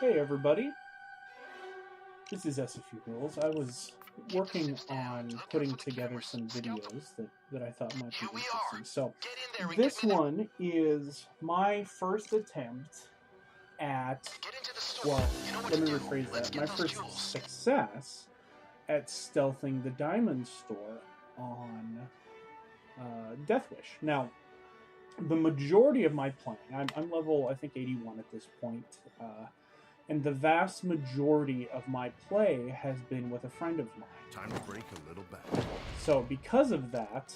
Hey everybody, this is SFU Rules. I was working on putting together some videos that I thought might be interesting. So this one is my first attempt at, well, let me rephrase that, my first success at stealthing the diamond store on Deathwish. Now, the majority of my playing, I'm level, I think, 81 at this point. And the vast majority of my play has been with a friend of mine. Time to break a little back. So because of that,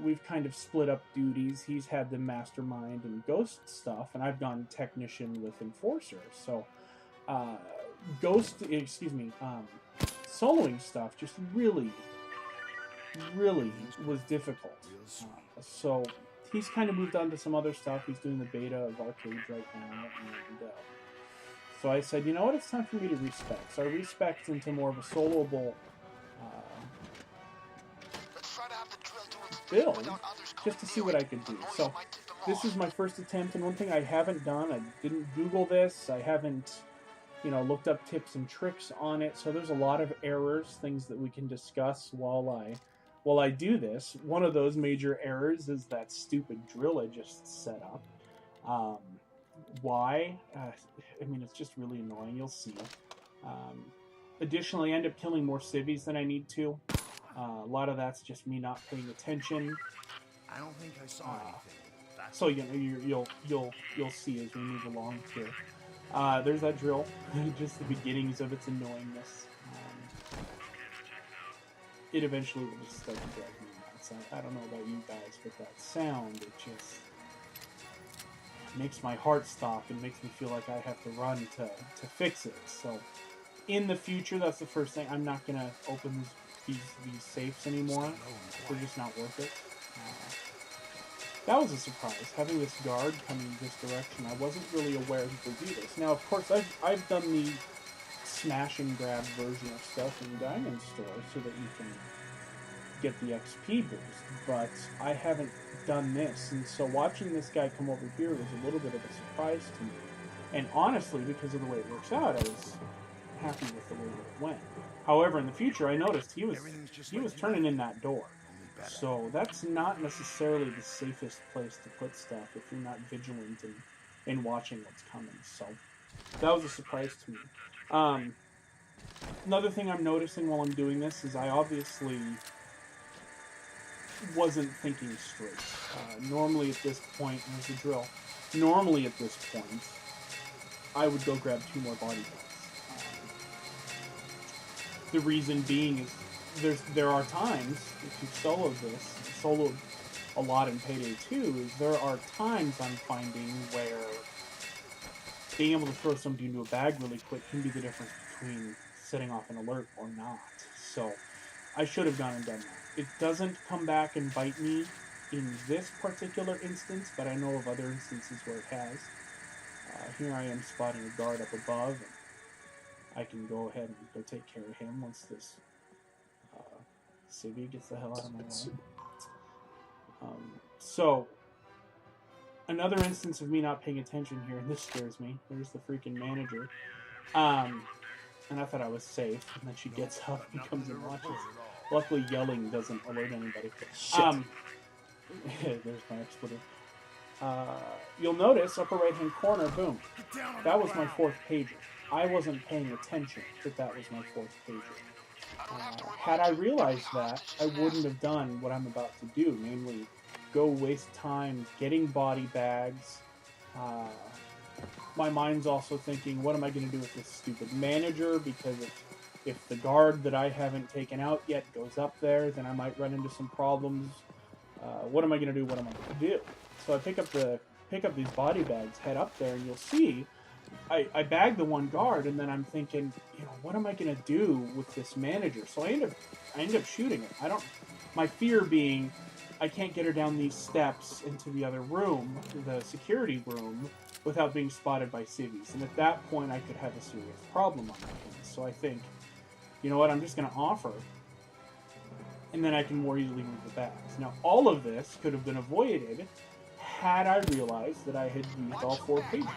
we've kind of split up duties. He's had the mastermind and ghost stuff, and I've gone technician with enforcer. So soloing stuff just really was difficult. So he's kind of moved on to some other stuff. He's doing the beta of arcades right now, and so I said, you know what, it's time for me to respec. So I respec'd into more of a soloable build, just to see what I could do. So this is my first attempt, and one thing I haven't done, I didn't Google this, I haven't, looked up tips and tricks on it, so there's a lot of errors, things that we can discuss while I do this. One of those major errors is that stupid drill I just set up. Why? I mean, it's just really annoying. You'll see. Additionally, I end up killing more civvies than I need to. A lot of that's just me not paying attention. I don't think I saw anything. So you'll see as we move along here. There's that drill. Just the beginnings of its annoyingness. It eventually will just start to drive me nuts. I don't know about you guys, but that sound, it just makes my heart stop and makes me feel like I have to run to fix it. So in the future, that's the first thing. I'm not going to open these safes anymore. They're just not worth it. That was a surprise, having this guard coming this direction. I wasn't really aware he could do this. Now, of course, I've done the smash and grab version of stuff in the Diamond Store so that you can get the XP boost, but I haven't done this, and so watching this guy come over here was a little bit of a surprise to me. And honestly, because of the way it works out, I was happy with the way that it went. However, in the future, I noticed he was turning in that door. So that's not necessarily the safest place to put stuff if you're not vigilant and watching what's coming. So that was a surprise to me. Another thing I'm noticing while I'm doing this is I obviously wasn't thinking straight. Normally at this point, there's a drill. Normally at this point, I would go grab 2 more body bags. The reason being is there are times, if you solo a lot in Payday 2, is there are times I'm finding where being able to throw somebody into a bag really quick can be the difference between setting off an alert or not. So I should have gone and done that. It doesn't come back and bite me in this particular instance, but I know of other instances where it has. Here I am spotting a guard up above, and I can go ahead and go take care of him once this civvy gets the hell out of my way. So, another instance of me not paying attention here, and this scares me. There's the freaking manager. And I thought I was safe, and then she gets up and comes and watches. Luckily, yelling doesn't alert anybody. There's my expletive. You'll notice, upper right-hand corner, boom. That was my 4th pager. I wasn't paying attention that was my 4th pager. Had I realized that, I wouldn't have done what I'm about to do, namely go waste time getting body bags. My mind's also thinking, what am I going to do with this stupid manager? Because if the guard that I haven't taken out yet goes up there, then I might run into some problems. What am I going to do? What am I going to do? So I pick up these body bags, head up there, and you'll see I bag the one guard, and then I'm thinking, what am I going to do with this manager? So I end up shooting it. My fear being, I can't get her down these steps into the other room, the security room, without being spotted by civvies. And at that point, I could have a serious problem on my hands. So I think, you know what, I'm just going to offer, and then I can more easily move the bags. Now, all of this could have been avoided had I realized that I had used all 4 pages.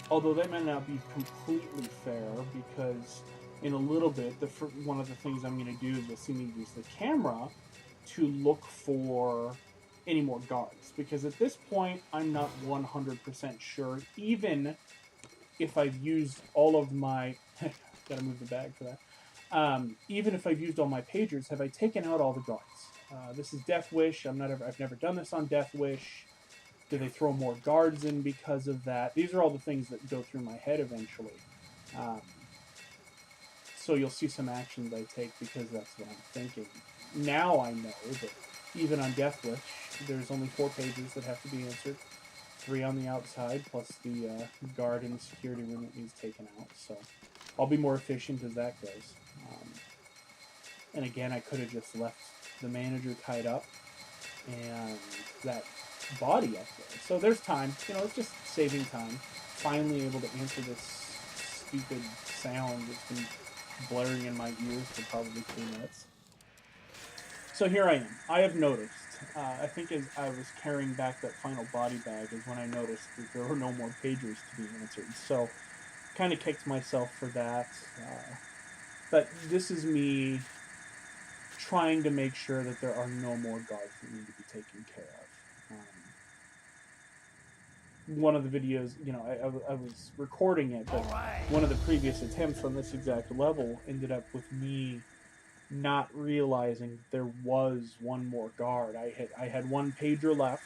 although that might not be completely fair, because in a little bit, one of the things I'm going to do is you'll see me use the camera to look for any more guards, because at this point I'm not 100% sure, even if I've used all of my gotta move the bag for that. Even if I've used all my pagers, have I taken out all the guards? This is Deathwish. I've never done this on Deathwish. Do they throw more guards in because of that? These are all the things that go through my head eventually. So you'll see some actions I take because that's what I'm thinking. Now I know that even on Deathwish, there's only 4 pages that have to be answered. 3 on the outside, plus the guard in the security room that needs taken out. So I'll be more efficient as that goes. And again, I could have just left the manager tied up and that body up there. So there's time. You know, it's just saving time. Finally able to answer this stupid sound that's been blaring in my ears for probably 2 minutes. So here I am. I have noticed. I think as I was carrying back that final body bag is when I noticed that there were no more pagers to be answered. So kind of kicked myself for that. But this is me trying to make sure that there are no more guards that need to be taken care of. One of the videos, you know, I was recording it, but one of the previous attempts on this exact level ended up with me not realizing there was one more guard. I had 1 pager left,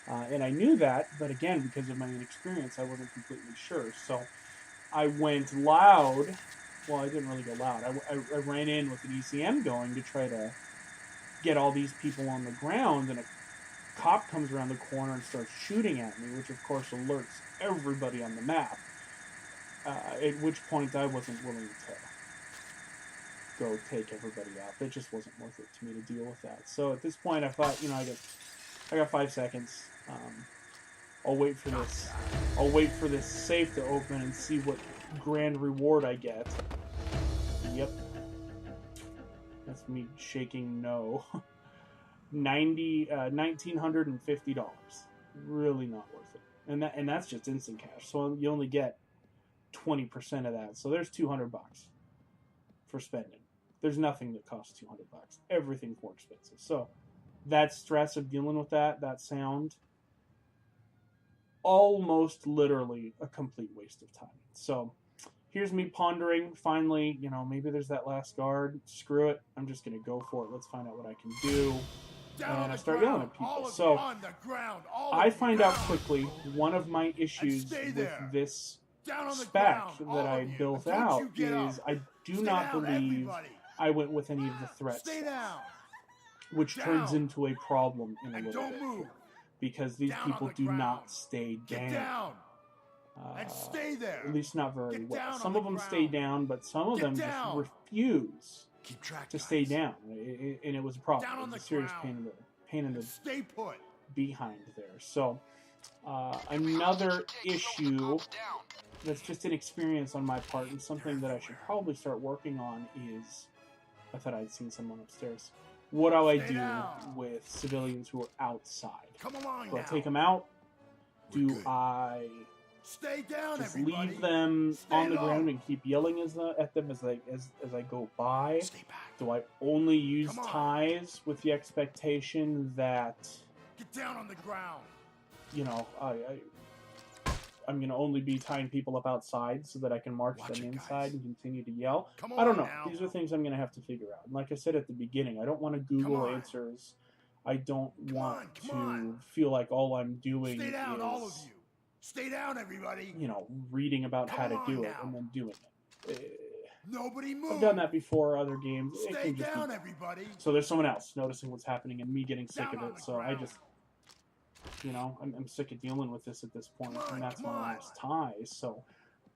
and I knew that, but again, because of my inexperience, I wasn't completely sure. So I went loud. Well, I didn't really go loud. I ran in with an ECM going to try to get all these people on the ground, and a cop comes around the corner and starts shooting at me, which of course alerts everybody on the map, at which point I wasn't willing to go take everybody out. It just wasn't worth it to me to deal with that. So at this point I thought, you know, I got 5 seconds. I'll wait for this. I'll wait for this safe to open and see what grand reward I get. Yep. That's me shaking no. $1,950. Really not worth it. And that's just instant cash. So you only get 20% of that. So there's $200 for spending. There's nothing that costs $200. Everything's more expensive. So that stress of dealing with that sound, almost literally a complete waste of time. So here's me pondering. Finally, you know, maybe there's that last guard. Screw it. I'm just going to go for it. Let's find out what I can do. And I start yelling at people. So I find out quickly one of my issues with this spec that I built out is I do not believe I went with any of the threats, which turns into a problem in a little bit here, because these people do not stay down. And stay there. At least not very well. Some of them stay down, but some of them just refuse to stay down, and it was a problem. It was a serious pain in the Stay put. behind there. So another issue that's just an experience on my part, and something that I should probably start working on is, I thought I'd seen someone upstairs. What do I do with civilians who are outside? Come along Do I now. take them out? We're Do good. I Stay down, just everybody. leave them Stay on the low. ground and keep yelling at them as I go by? Stay back. Do I only use Come on. ties with the expectation that, Get down on the ground. you know, I'm going to only be tying people up outside so that I can march Watch them it, inside guys. and continue to yell? Come I don't on know. now. These are things I'm going to have to figure out. And like I said at the beginning, I don't want to Google on. answers. I don't want come on. to feel like all I'm doing Stay down, is, all of you. Stay down, everybody. you know, reading about Come how to on do it now. and then doing it. Nobody move. I've done that before, other games. It Stay can just down, be... everybody. So there's someone else noticing what's happening and me getting sick Down of on it. the So I ground. just, you know, I'm sick of dealing with this at this point, Come on, and that's come my on. last ties. So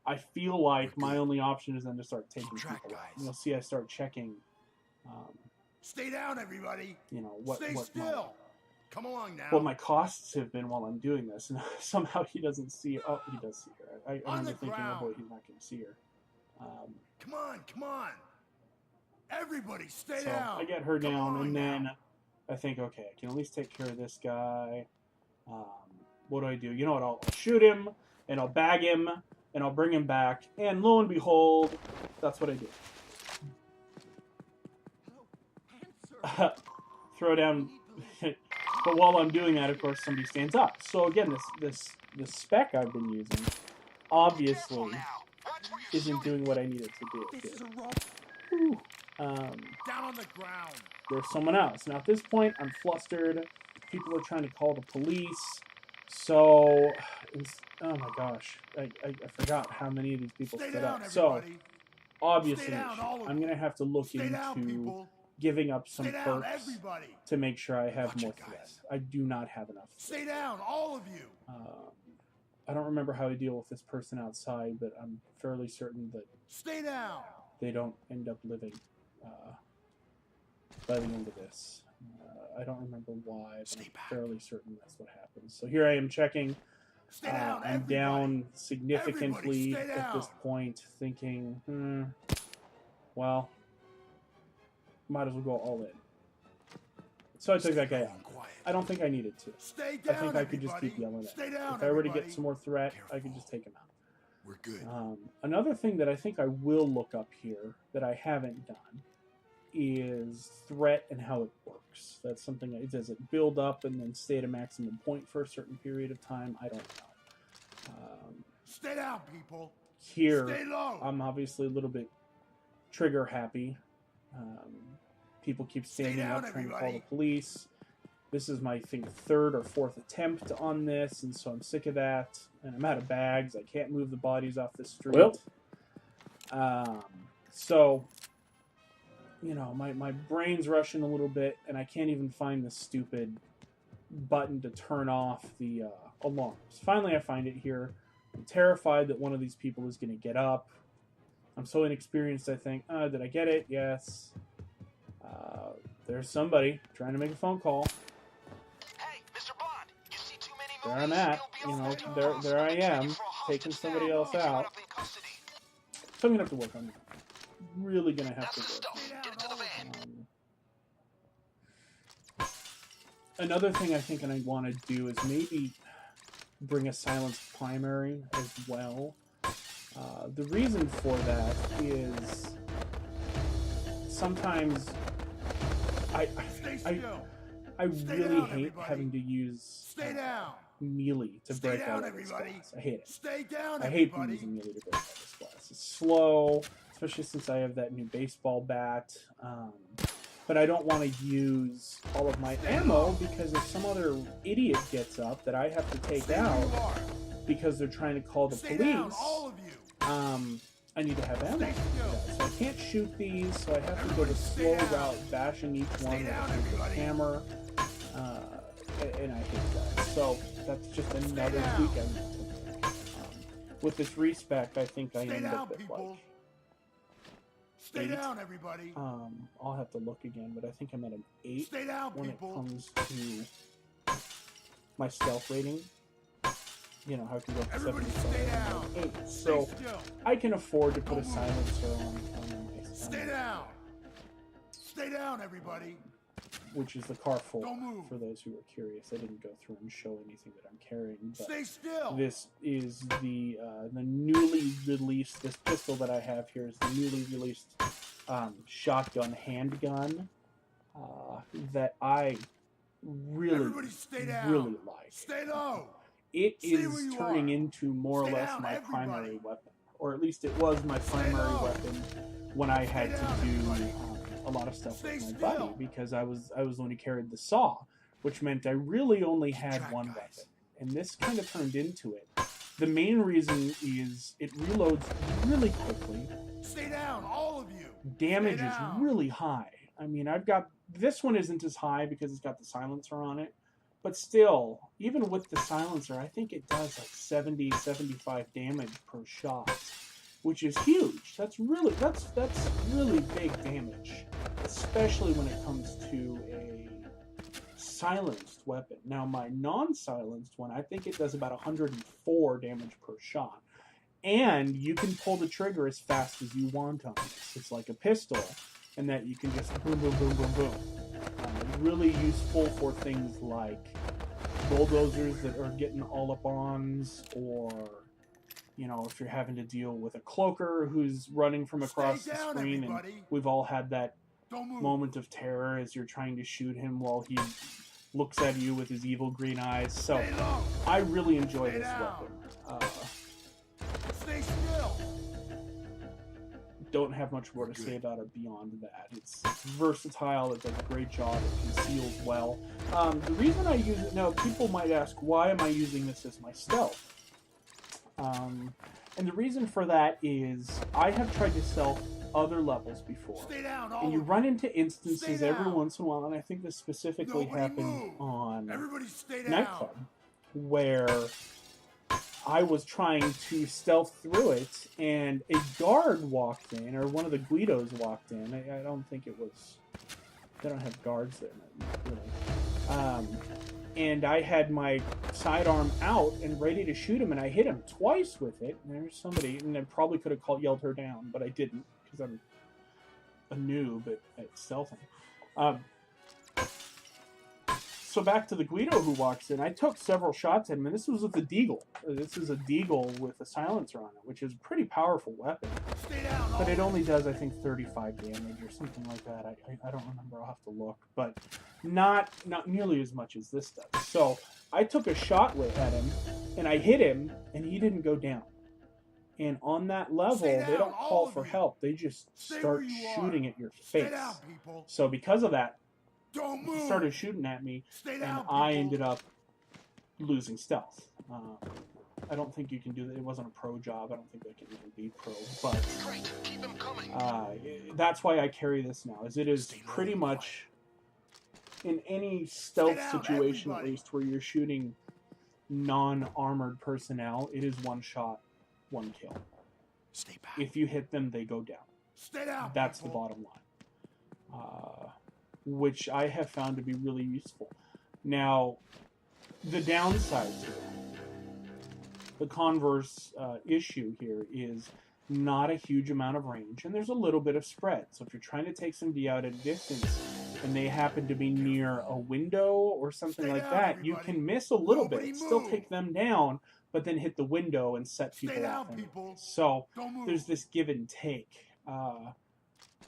I feel like We're my good. only option is then to start taking track, people out. guys. And you'll see I start checking, Stay down, everybody. you know, what Stay my, still. Come along now. what my costs have been while I'm doing this. And somehow he doesn't see. Oh, he does see her. I On remember the thinking, oh boy, ground. he's not going to see her. Come on, come on. Everybody, stay So down. I get her Come down, on and now. then I think, okay, I can at least take care of this guy. What do? You know what? I'll shoot him. and I'll bag him, and I'll bring him back, and lo and behold, that's what I do. Throw down, but while I'm doing that, of course, somebody stands up. So again, this spec I've been using obviously isn't doing what I need it to do. Down on the ground. There's someone else. Now at this point, I'm flustered. People are trying to call the police. So, oh my gosh, I forgot how many of these people stood up. So, obviously, I'm going to have to look into giving up some perks to make sure I have more threats. I do not have enough. Stay down, all of you. I don't remember how to deal with this person outside, but I'm fairly certain that they don't end up living by the end of this. I don't remember why, but I'm fairly certain that's what happens. So here I am checking. I'm down significantly at this point, thinking, well, might as well go all in. So I took that guy out. I don't think I needed to. I think I could just keep yelling at him. If I were to get some more threat, I could just take him out. We're good. Another thing that I think I will look up here that I haven't done is threat and how it works. That's something. Does it build up and then stay at a maximum point for a certain period of time? I don't know. Stay down, people. Here, Stay low. I'm obviously a little bit trigger happy. People keep standing up trying to call the police. This is my, I think, third or fourth attempt on this, and so I'm sick of that. And I'm out of bags. I can't move the bodies off the street. Well. So, you know, my brain's rushing a little bit, and I can't even find the stupid button to turn off the alarms. Finally, I find it here. I'm terrified that one of these people is going to get up. I'm so inexperienced, I think. Did I get it? Yes. There's somebody trying to make a phone call. Hey, Mr. Bond, you see too many there I'm at. You know, there I am, taking somebody else out. So I'm going to have to work on that. Really going to have to work. Another thing I think I want to do is maybe bring a silenced primary as well. The reason for that is sometimes I really hate having to use melee to break out of this class. I hate it. I hate using melee to break out of this class. It's slow, especially since I have that new baseball bat. But I don't want to use all of my ammo because if some other idiot gets up that I have to take out because they're trying to call the police, I need to have ammo. So I can't shoot these, so I have to go the slow route, bashing each one with a hammer, and I hate that. So that's just another tweak I need to make. With this respec, I think I end up at like 8. Everybody. I'll have to look again, but I think I'm at an 8 when it comes to my stealth rating. You know, how I can go from 7 to 8. So I can afford to put a silencer on my Stay down! Stay down, everybody! Which is the car full, for those who are curious. I didn't go through and show anything that I'm carrying. But stay still! This is the newly released, this pistol that I have here is the newly released shotgun handgun that I really like. Stay low! It is turning into more or less my primary weapon. Or at least it was my primary weapon when I had to do a lot of stuff with my buddy, because I was the one who carried the saw, which meant I really only had one weapon. And this kind of turned into it. The main reason is it reloads really quickly. Stay down, all of you! Damage is really high. I mean, this one isn't as high because it's got the silencer on it. But still, even with the silencer, I think it does like 70, 75 damage per shot, which is huge. That's really big damage, especially when it comes to a silenced weapon. Now, my non-silenced one, I think it does about 104 damage per shot. And you can pull the trigger as fast as you want on this. It's like a pistol, and that you can just boom, boom, boom, boom, boom. Really useful for things like bulldozers that are getting all-up-ons, or you know, if you're having to deal with a cloaker who's running from across the screen, and we've all had that moment of terror as you're trying to shoot him while he looks at you with his evil green eyes. So I really enjoy this weapon. Stay still. Don't have much more to say about it beyond that. It's versatile. It does a great job. It conceals well. The reason I use it now, people might ask, why am I using this as my stealth? And the reason for that is I have tried to stealth other levels before, and you run into instances every once in a while, and I think this specifically happened on Nightclub, where I was trying to stealth through it, and a guard walked in, or one of the Guidos walked in. I don't think it was... They don't have guards there, really. And I had my sidearm out and ready to shoot him, and I hit him twice with it. And there's somebody, and I probably could have yelled her down, but I didn't, because I'm a noob at stealthing. So back to the Guido who walks in. I took several shots at him, and this was with the Deagle. This is a Deagle with a silencer on it, which is a pretty powerful weapon. But it only does, I think, 35 damage or something like that. I don't remember. I'll have to look. But not nearly as much as this does. So I took a shot at him, and I hit him, and he didn't go down. And on that level, they don't call for help. They just start shooting at your face. So because of that, he started shooting at me, and I ended up losing stealth. I don't think you can do that. It wasn't a pro job. I don't think they can even be pro. But that's why I carry this now, as it is pretty much in any stealth situation, at least, where you're shooting non-armored personnel, it is one shot, one kill. If you hit them, they go down. That's the bottom line. Which I have found to be really useful. Now, the downside to it, the converse issue here is not a huge amount of range, and there's a little bit of spread. So if you're trying to take somebody out at a distance, and they happen to be near a window or something like that, you can miss a little bit, still take them down, but then hit the window and set people off. So there's this give and take.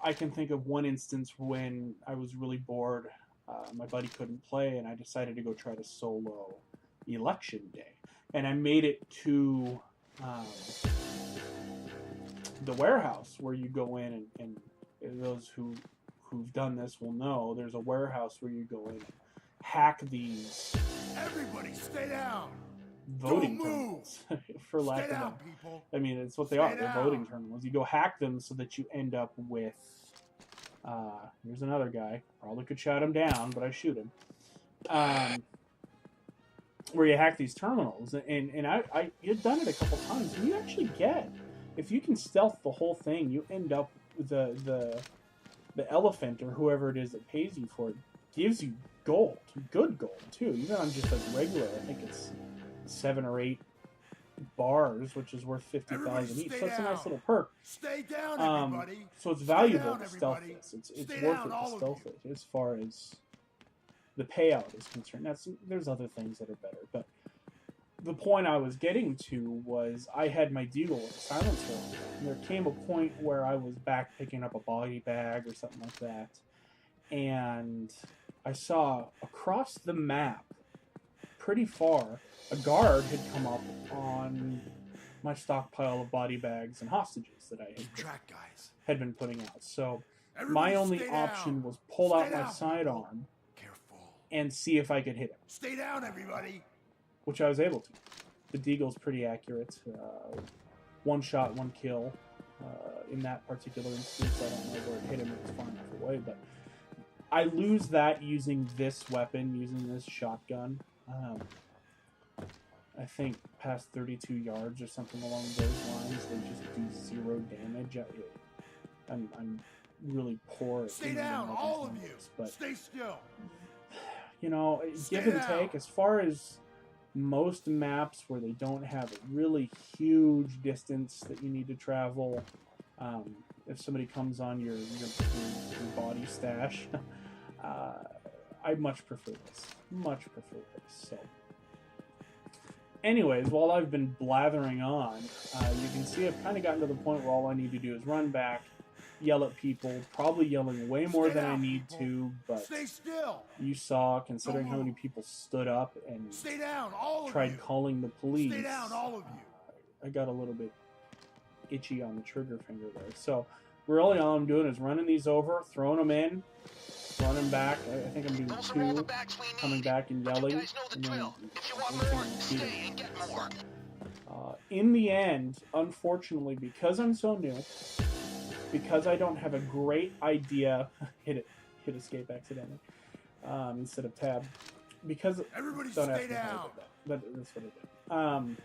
I can think of one instance when I was really bored. My buddy couldn't play, and I decided to go try to solo Election Day. And I made it to the warehouse where you go in, and those who've done this will know there's a warehouse where you go in and hack these stay down. Voting terminals, for lack of a... I mean, it's what they are. They're voting terminals. You go hack them so that you end up with... here's another guy. Probably could shut him down, but I shoot him. Where you hack these terminals. And I had done it a couple times. And you actually get... If you can stealth the whole thing, you end up with the elephant, or whoever it is that pays you for it, gives you gold. Good gold, too. Even on just like regular, I think it's 7 or 8 bars, which is worth 50,000 each. So it's a nice little perk. Stay down, everybody. So it's valuable to stealth this. It's worth it to stealth it as far as the payout is concerned. Now, there's other things that are better, but the point I was getting to was I had my Deagle with a silencer, and there came a point where I was back picking up a body bag or something like that, and I saw across the map, pretty far, a guard had come up on my stockpile of body bags and hostages that I had been putting out. So my only option was pull out my sidearm and see if I could hit him. Stay down, everybody. Which I was able to. The Deagle's pretty accurate. One shot, one kill. In that particular instance, I don't know where it hit him. It was far enough away, but I lose that using this weapon, using this shotgun. I think past 32 yards or something along those lines, they just do 0 damage. I'm really poor at Stay down, all of you. But stay still. You know, give and take. As far as most maps where they don't have a really huge distance that you need to travel, if somebody comes on your body stash, I much prefer this. So anyways, while I've been blathering on, you can see I've kind of gotten to the point where all I need to do is run back, yell at people, probably yelling way more than I need to, but Stay still. you saw, considering how many people stood up and Stay down, all of tried you. calling the police, Stay down, all of you. I got a little bit itchy on the trigger finger there. So really all I'm doing is running these over, throwing them in, running back. I think I'm doing Those are all the two, bags we need. coming back and But you yelling. guys know the And then drill. If you want more, stay and get more. in the end, unfortunately, because I'm so new, because I don't have a great idea, hit escape accidentally instead of tab, because Everybody don't ask stay me how I down. did that, but that's what I did.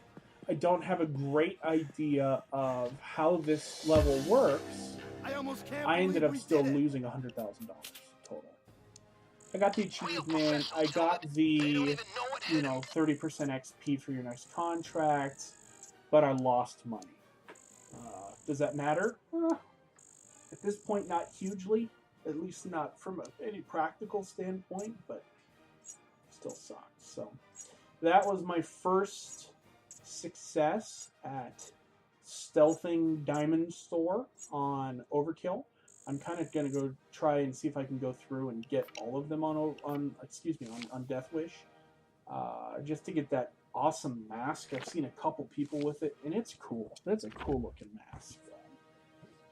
I don't have a great idea of how this level works. I almost can't I ended believe up we still did it. losing $100,000 total. I got the Real achievement. I professionals do got it. They don't the, even know what hit 'em. 30% XP for your next contract, but I lost money. Does that matter? At this point, not hugely. At least not from any practical standpoint, but still sucks. So that was my first success at stealthing Diamond Store on Overkill. I'm kind of going to go try and see if I can go through and get all of them on Deathwish, just to get that awesome mask. I've seen a couple people with it, and it's cool. That's a cool looking mask.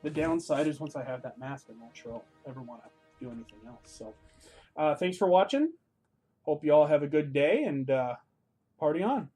The downside is once I have that mask, I'm not sure I'll ever want to do anything else. So thanks for watching. Hope you all have a good day, and party on.